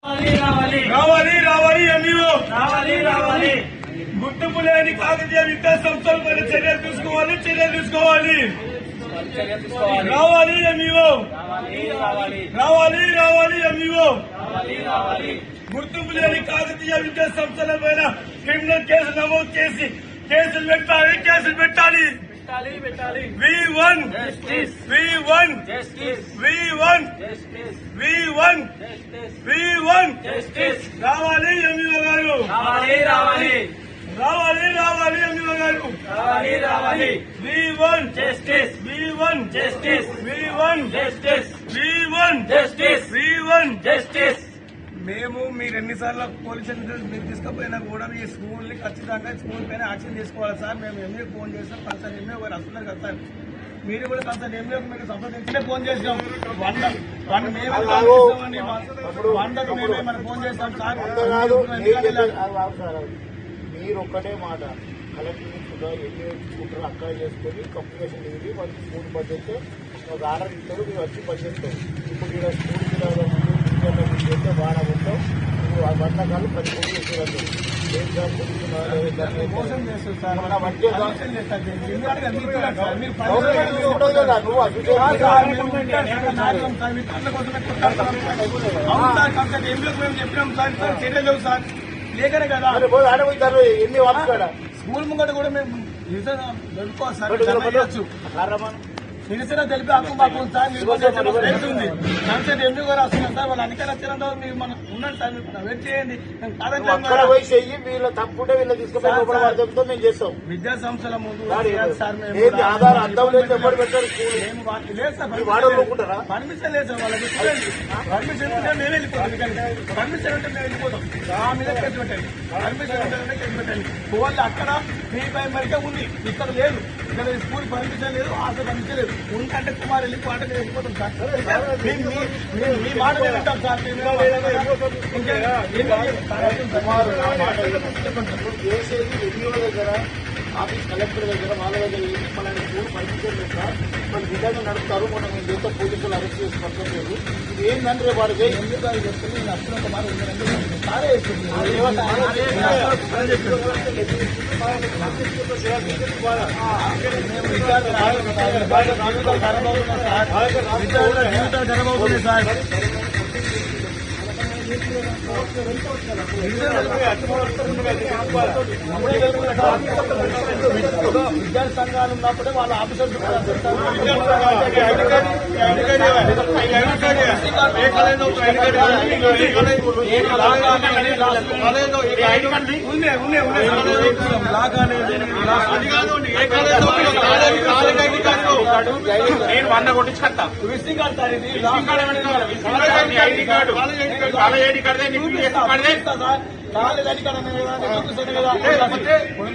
రావాలి రావాలి ఎంఈఓ గుర్తింపు లేని కాకతీయ విద్యా సంస్థలపై చర్యలు తీసుకోవాలి రావాలి ఎంఈఓ రావాలి ఎంఈఓ గుర్తింపు లేని కాకతీయ విద్యా సంస్థలపైన క్రిమినల్ కేసు నమోదు చేసి కేసులు పెట్టాలి We won. రావాలి ఎంఈఓ గారు రావాలి ఎంఈఓ గారు We won. మేము మీరు ఎన్నిసార్లు పోలీస్ మీరు తీసుకుపోయినా కూడా ఈ స్కూల్ ని ఖచ్చితంగా స్కూల్ పైన యాక్షన్ తీసుకోవాలి సార్. మేము ఎంఏ ఫోన్ చేస్తాం, కన్సర్న్ ఎంఏ గారు వస్తున్నారు కదా సార్. మీరు కూడా కన్సర్న్ ఎంఏ మీరు సంప్రదించే ఫోన్ చేసినాం. 100 మేమే మనం ఫోన్ చేస్తాం సార్. మీరు ఒక్కటే మాట కలెక్టర్ కూడా ఎంఏ స్కూటర్ అక్కడ చేసుకొని కంప్యూటేషన్ డిగ్రీ వాళ్ళకి స్కూల్ బడ్జెట్ ఒక ఆర్డర్ ఇస్తారు, మీరు వచ్చి పనిచేస్తారు. ఇప్పుడు ఇక్కడ స్కూల్ చేస్తే బాగా ఉంటాం. ఇప్పుడు ఆ బంధకాలు ప్రతి ఒక్కరు ఇస్తున్నారు. మోసం చేస్తారు సార్. చెప్పినాం సార్, చర్యలు లేవు సార్. లేకనే కదా ఆడపోతారు ఎన్ని వాడుతాడా స్కూల్ ముంగట కూడా మేము తెలుసుకోవాలి సార్. నిరసన తెలిపి హక్కు మాకు సార్. ఉంది కన్సర్ట్ ఎంపీ గారు వస్తున్నాం సార్. వాళ్ళు అన్ని వచ్చారంటే మీరు మనం ఉన్నాం సార్. వెయిట్ చేయండి. వీళ్ళు తప్పుంటే వీళ్ళు తీసుకుపోయి మేము చేస్తాం. విద్యా సంస్థల ముందు ఆధార్ అర్థం లేదు పెట్టారు. లేదు సార్, పర్మిషన్ లేదు సార్. వాళ్ళకి పర్మిషన్ ఉంటే మేము వెళ్ళిపోతాం. పర్మిషన్ ఉంటే మేము వెళ్ళిపోతాం. ఆ మీద కేసు పెట్టండి. పర్మిషన్ ఉంటే కేసు పెట్టండి. వాళ్ళు అక్కడ మీ ప్రైమరీగా ఉంది, ఇక్కడ లేదు. ఇక్కడ స్కూల్ పర్మిషన్ లేదు, హాస్టల్ పర్మిషన్ లేదు. ఉంటే కుమార్ వెళ్ళి పాట మీద వెళ్ళిపోతాం సార్. మీ మాట వింటాం సార్. చేసేది ఎన్నికల దగ్గర ఆఫీస్ కలెక్టర్ దగ్గర వాళ్ళ దగ్గర మన స్కూల్ పర్మిషన్ లేదు సార్. వాళ్ళు విధంగా నడుపుతారు. మనం మేము చేస్తే పోలీసులు అరెస్ట్ చేసి పట్టలేదు. ఇది ఏంటంటే వాళ్ళకి చెప్తే నేను అప్పుడు మాట ఉందంటే సారే జీవితాలు జరగబోతుంది సార్. విద్యార్థి సంఘాలు ఉన్నప్పుడే వాళ్ళ ఆఫీసర్స్ నేను 100 కొట్టించుకుంటా. Visiting card sir. ఇది ID card ID card college అధికారం చూపిస్తాను కదా.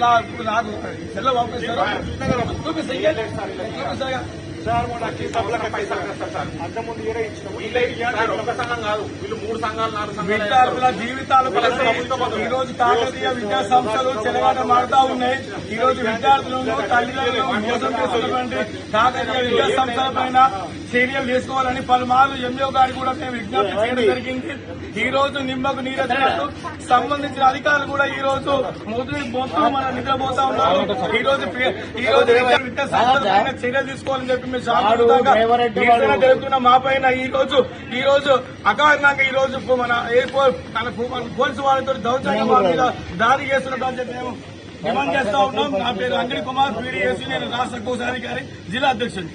నాకు సెల్ల పంపిస్తారు. చూపిస్తా సార్ అంతకుముందు కూడా ఇచ్చినాము. ఒక సంఘం కాదు, వీళ్ళు 3 సంఘాలు 4 సంఘాలు. విద్యార్థుల జీవితాలు ఈ రోజు కాకతీయ విద్యా సంస్థలు చెలగాట మారుతా ఉన్నాయి. ఈ రోజు విద్యార్థులను తల్లిదండ్రులను మోసం చేస్తున్నటువంటి కాకతీయ విద్యా సంస్థల పైన చర్యలు తీసుకోవాలని పలుమార్లు ఎంఓ గారికి కూడా మేము విజ్ఞప్తి చేయడం జరిగింది. ఈ రోజు నిమ్మకు నీరెత్తినట్టు సంబంధించిన అధికారులు కూడా ఈ రోజు మొత్తం మన నిద్రపోతా ఉన్నారు. ఈ రోజు విద్యా సంస్థల పైన చర్యలు తీసుకోవాలని చెప్పి మేము శాంతియుతంగా జరుగుతున్న మా పైన ఈ రోజు అకారణంగా ఈ రోజు మన ఎయిర్పోర్ట్ పోలీసు వాళ్ళతో దౌర్జన్యం మా మీద దాడి చేస్తున్నట్టు చెప్పి మేము డిమాండ్ చేస్తా ఉన్నాం. నా పేరు అంజనీ కుమార్, పీడీఎస్, నేను రాష్ట్ర కోశాధికారి, జిల్లా అధ్యక్షుడు.